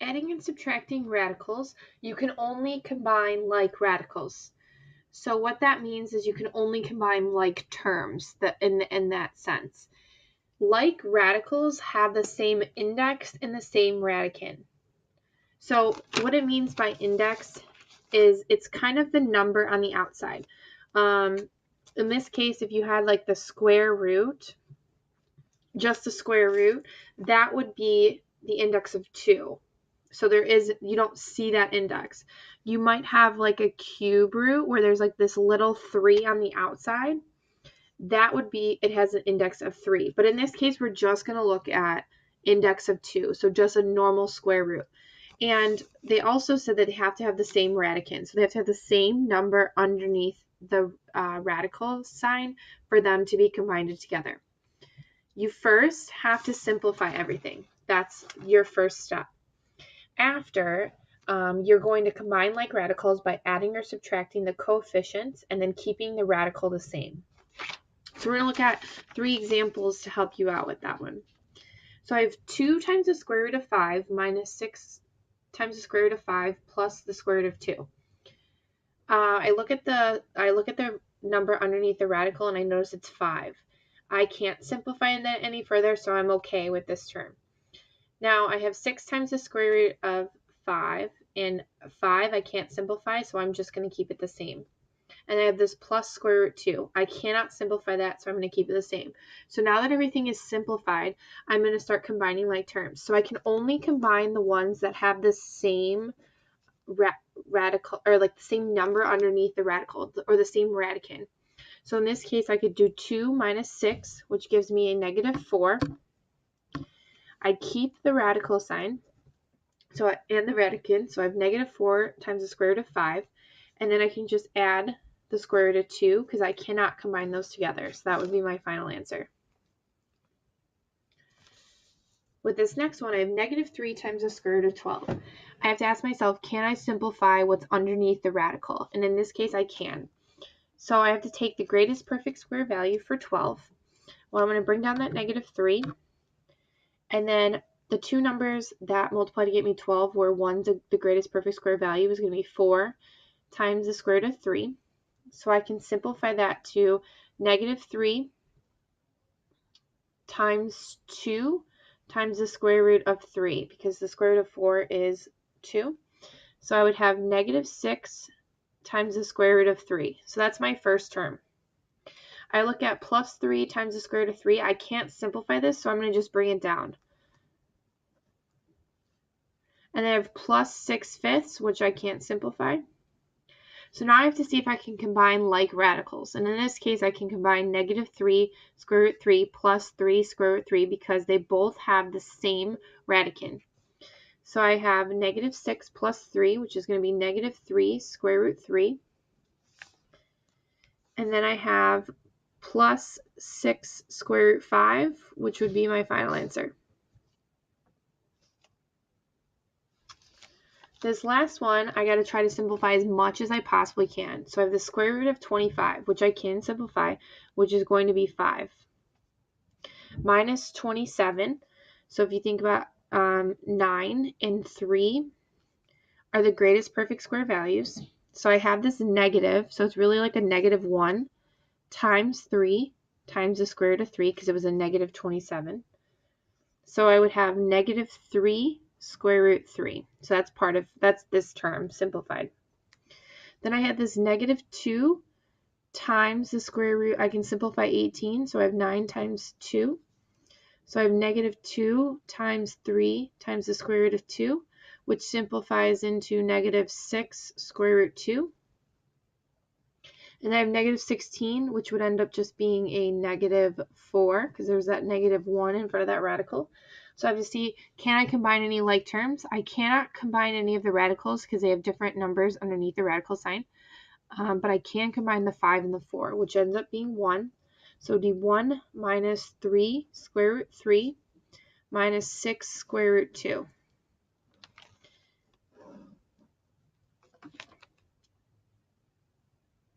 adding and subtracting radicals, you can only combine like radicals. So what that means is you can only combine like terms in that sense. Like radicals have the same index and the same radicand. So what it means by index is it's kind of the number on the outside. In this case, if you had like the square root, just the square root, that would be the index of 2. So you don't see that index. You might have like a cube root where there's like this little 3 on the outside. That would be, it has an index of 3. But in this case, we're just going to look at index of 2. So just a normal square root. And they also said that they have to have the same radicand. So they have to have the same number underneath the radical sign for them to be combined together. You first have to simplify everything. That's your first step. After, you're going to combine like radicals by adding or subtracting the coefficients and then keeping the radical the same. So we're going to look at 3 examples to help you out with that one. So I have 2 times the square root of 5 minus 6 times the square root of 5 plus the square root of 2. I look at the number underneath the radical and I notice it's 5. I can't simplify that any further, so I'm okay with this term. Now I have 6 times the square root of 5, and 5 I can't simplify, so I'm just going to keep it the same. And I have this plus square root 2. I cannot simplify that, so I'm going to keep it the same. So now that everything is simplified, I'm going to start combining like terms. So I can only combine the ones that have the same radical, or like the same number underneath the radical, or the same radicand. So in this case, I could do 2 minus 6, which gives me a negative 4. I keep the radical sign, and the radicand, so I have negative 4 times the square root of 5, and then I can just add the square root of 2 because I cannot combine those together. So that would be my final answer. With this next one, I have negative 3 times the square root of 12. I have to ask myself, can I simplify what's underneath the radical? And in this case, I can. So I have to take the greatest perfect square value for 12. Well, I'm going to bring down that negative 3. And then the 2 numbers that multiply to get me 12 where one's the greatest perfect square value is going to be 4 times the square root of 3. So I can simplify that to negative 3 times 2 times the square root of 3, because the square root of 4 is 2. So I would have negative 6 times the square root of 3. So that's my first term. I look at plus 3 times the square root of 3. I can't simplify this, so I'm going to just bring it down. And then I have plus 6/5, which I can't simplify. So now I have to see if I can combine like radicals. And in this case, I can combine negative 3 square root 3 plus 3 square root 3 because they both have the same radicand. So I have negative 6 plus 3, which is going to be negative 3 square root 3. And then I have plus 6 square root 5, which would be my final answer. This last one, I got to try to simplify as much as I possibly can. So I have the square root of 25, which I can simplify, which is going to be 5. Minus 27. So if you think about 9 and 3 are the greatest perfect square values. So I have this negative, so it's really like a negative 1 times 3 times the square root of 3 because it was a negative 27. So I would have negative 3 square root 3. So that's this term simplified. Then I have this negative 2 times the square root. I can simplify 18. So I have 9 times 2. So I have negative 2 times 3 times the square root of 2, which simplifies into negative 6 square root 2. And I have negative 16, which would end up just being a negative 4 because there's that negative 1 in front of that radical. So I have to see, can I combine any like terms? I cannot combine any of the radicals because they have different numbers underneath the radical sign. But I can combine the 5 and the 4, which ends up being 1. So it'd be 1 minus 3 square root 3 minus 6 square root 2.